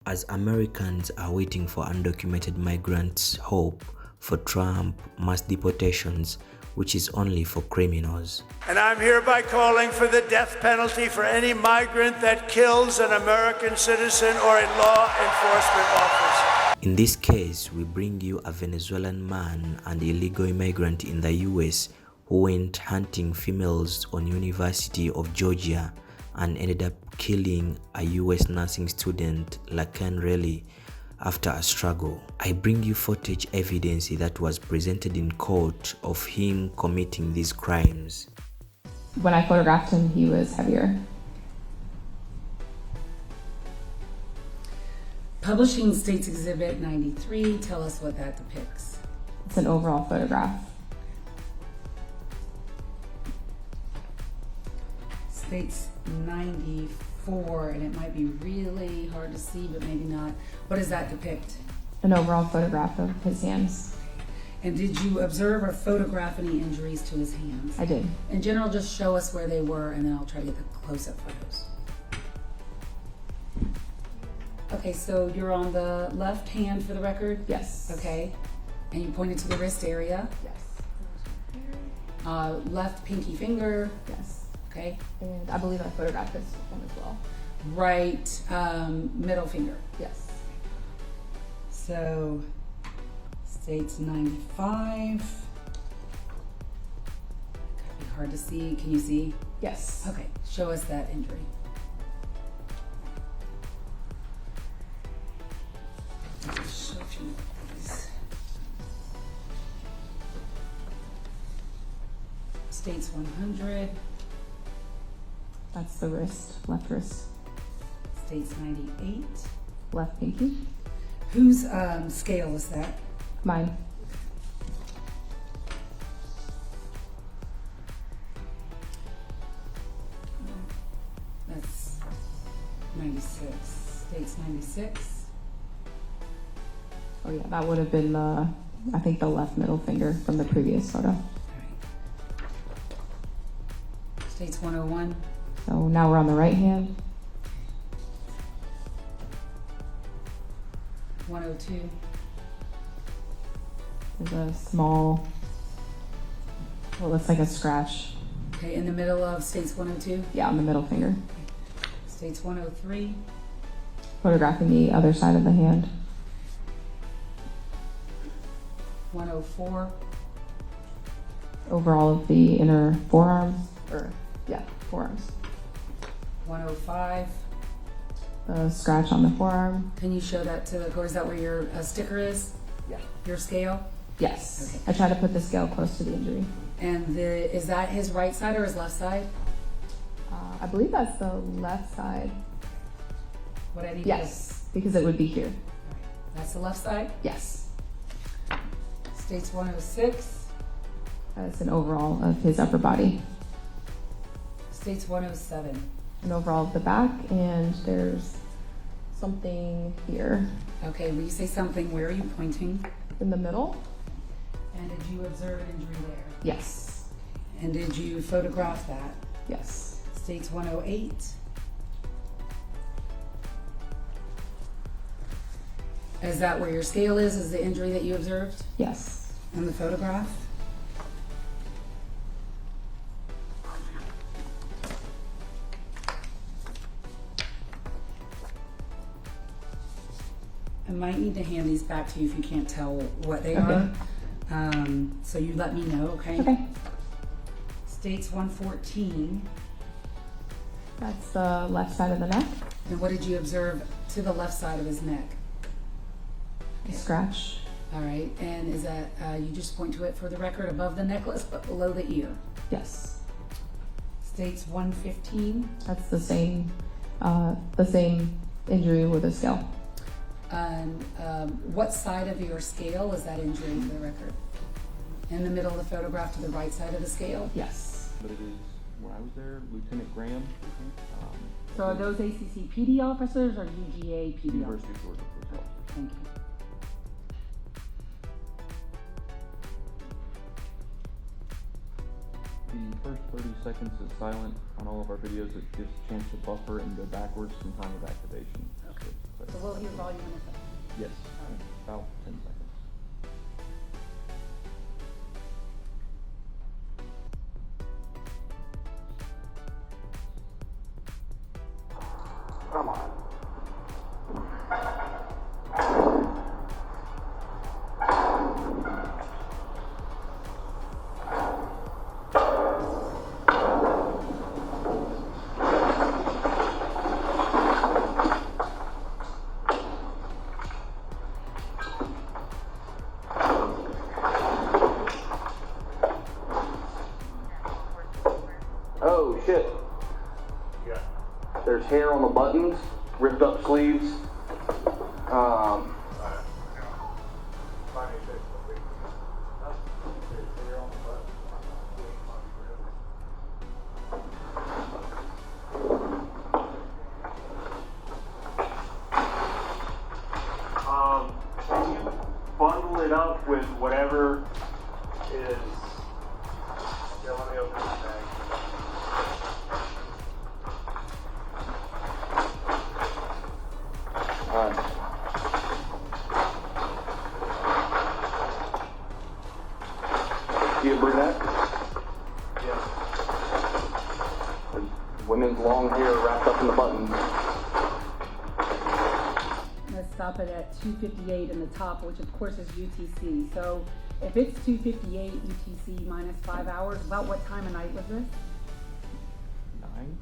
As Americans are waiting for undocumented migrants' hope for Trump mass deportations, which is only for criminals. And I'm hereby calling for the death penalty for any migrant that kills an American citizen or a law enforcement officer. In this case, we bring you a Venezuelan man and illegal immigrant in the US who went hunting females on University of Georgia and ended up killing a US nursing student, LAKEN, after a struggle. I bring you footage evidence that was presented in court of him committing these crimes. When I photographed him, he was heavier. Publishing States Exhibit 93, tell us what that depicts. It's an overall photograph. States 94, and it might be really hard to see, but maybe not. What does that depict? An overall photograph of his hands. And did you observe or photograph any injuries to his hands? I did. In general, just show us where they were, and then I'll try to get the close-up photos. Okay, so you're on the left hand for the record? Yes. Okay. And you pointed to the wrist area? Yes. Left pinky finger? Yes. Okay. And I believe I photographed this one as well. Right middle finger? Yes. So, States 95. Could be hard to see. Can you see? Yes. Okay, show us that injury. Show you these. States 100. That's the wrist, left wrist. States 98. Left pinky. Whose scale is that? Mine. That's 96. States 96. Oh yeah, that would have been the, I think the left middle finger from the previous photo. All right. States 101. So now we're on the right hand. 102. There's a small, well, looks like a scratch. Okay, in the middle of States 102. Yeah, on the middle finger. States 103. Photographing the other side of the hand. 104. Overall of the inner forearms, or yeah, forearms. 105. A scratch on the forearm. Can you show that to the court? Is that where your sticker is? Yeah. Your scale? Yes. Okay. I try to put the scale close to the injury. And is that his right side or his left side? I believe that's the left side. What I need Yes, because it would be here. to... That's the left side? Yes. States 106. That's an overall of his upper body. States 107. An overall of the back, and there's something here Okay, when you say something, where are you pointing? in the middle. And did you observe an injury there? Yes. And did you photograph that? Yes. States 108. Is that where your scale is? Is the injury that you observed Yes. in the photograph? I might need to hand these back to you if you can't tell what they Okay. are. So you let me know, okay? Okay. States 114. That's the left side of the neck. And what did you observe to the left side of his neck? A scratch. All right, and is that, you just point to it for the record, above the necklace but below the ear? Yes. States 115. That's the same injury with a scale. And what side of your scale is that injury for the record? In the middle of the photograph to the right side of the scale? Yes. But it is, when I was there, Lieutenant Graham. So are those ACC PD officers or UGA PD University officers? of Georgia Police Officer. Thank you. The first 30 seconds is silent on all of our videos. It gives a chance to buffer and go backwards from time of activation. Okay. So, So we'll hear volume in a second. Yes, about 10 seconds. Come on. Oh shit. Yeah. There's hair on the buttons, ripped up sleeves. Can you bundle it up with whatever is. Yeah, let me open this bag. Alright. You a brunette? Yes. Women's long hair wrapped up in the buttons. Let's stop it at 2:58 in the top, which of course is UTC. So if it's 2:58 UTC minus 5 hours, about what time of night was this?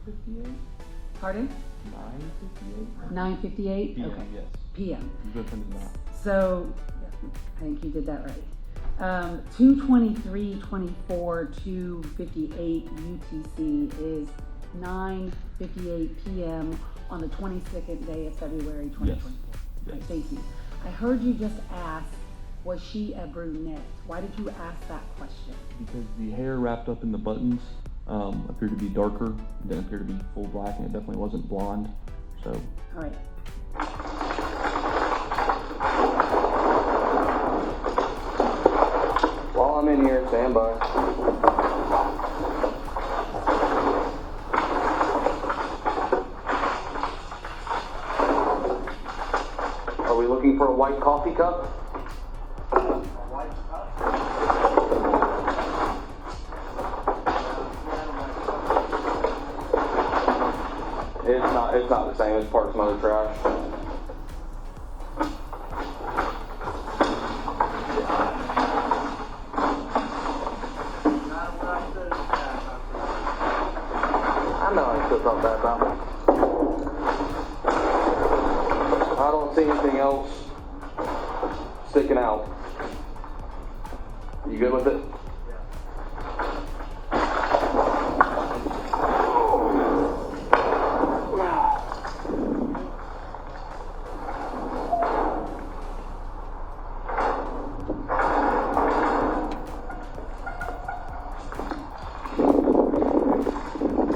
9:58? Pardon? 9:58? 9:58? PM, Okay. yes. PM. You go from that. So, I think you did that right. 2:23:24 to 58 UTC is 9:58 PM on the 22nd day of February 2024. Yes. Right, thank you. I heard you just ask, was she a brunette? Why did you ask that question? Because the hair wrapped up in the buttons appeared to be darker, it didn't appear to be full black, and it definitely wasn't blonde. So, All right. While I'm in here, stand by. Are we looking for a white coffee cup? It's not the same. It's part of some other trash. I know I still talk bad about me. I don't see anything else sticking out. You good with it?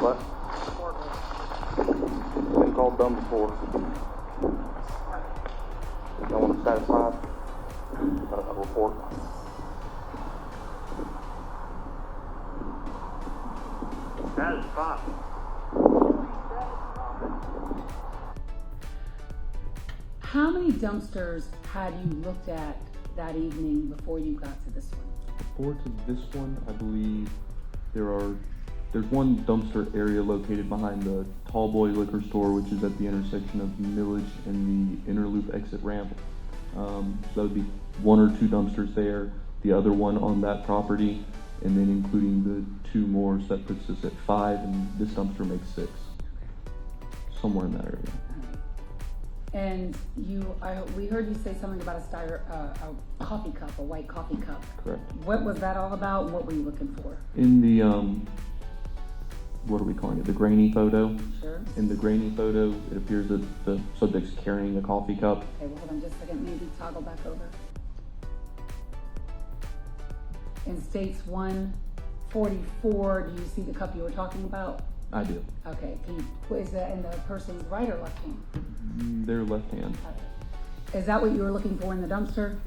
What? Been called dumb before. Don't want to satisfy a report. That is fine. How many dumpsters had you looked at that evening before you got to this one? before to this one, I believe there's one dumpster area located behind the Tall Boy Liquor Store, which is at the intersection of Millage and the Inner Loop exit ramp. So that would be one or two dumpsters there, the other one on that property, and then including the two more, so that puts us at 5, and this dumpster makes 6. Somewhere in that area. And we heard you say something about a coffee cup, a white coffee cup. Correct. What was that all about? What were you looking for? In the, what are we calling it? The grainy photo. Sure. In the grainy photo, it appears that the subject's carrying a coffee cup. Okay, well, hold on just a second. Maybe toggle back over. In states 144, do you see the cup you were talking about? I do. Okay, is that in the person's right or left hand? Their left hand. Okay. Is that what you were looking for in the dumpster?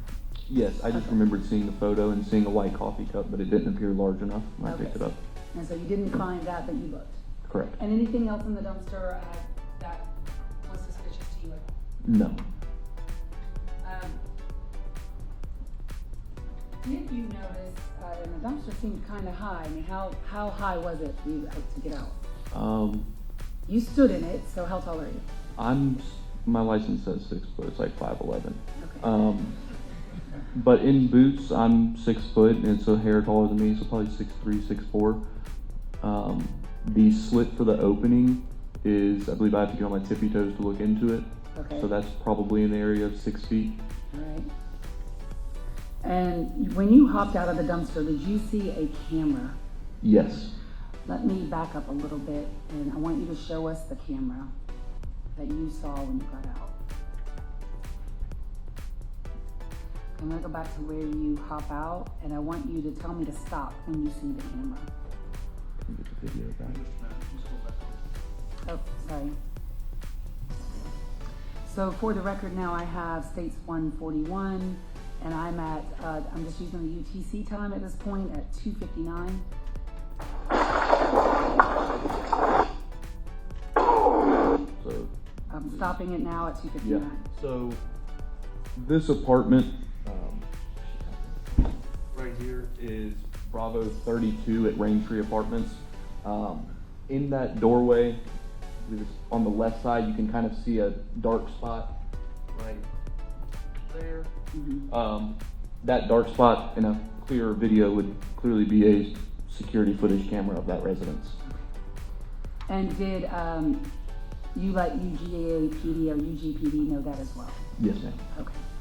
Yes, I just Okay. remembered seeing the photo and seeing a white coffee cup, but it didn't appear large enough when I picked it up. And so you didn't find that, but you looked. Correct. And anything else in the dumpster that was suspicious to you? No. Did you notice, and the dumpster seemed kind of high, I mean, how high was it for you to get out? You stood in it, so how tall are you? My license says 6 foot, it's like 5'11". Okay. But in boots, I'm 6 foot, and it's a hair taller than me, so probably 6'3", 6'4". The slit for the opening is, I believe I have to get on my tippy toes to look into it. Okay. So that's probably in the area of 6 feet. All right. And when you hopped out of the dumpster, did you see a camera? Yes. Let me back up a little bit, and I want you to show us the camera that you saw when you got out. I'm gonna go back to where you hop out, and I want you to tell me to stop when you see the camera. Can we get the video back? Oh, sorry. So for the record now, I have states 141, and I'm just using the UTC time at this point at 2:59. So I'm stopping it now at 2:59. yeah. So this apartment right here is Bravo 32 at Raintree Apartments. In that doorway, I believe it's on the left side, you can kind of see a dark spot right there. Mm-hmm. That dark spot in a clearer video would clearly be a security footage camera of that residence. And did you let UGA PD or UGPD know that as well? Yes, ma'am. Okay.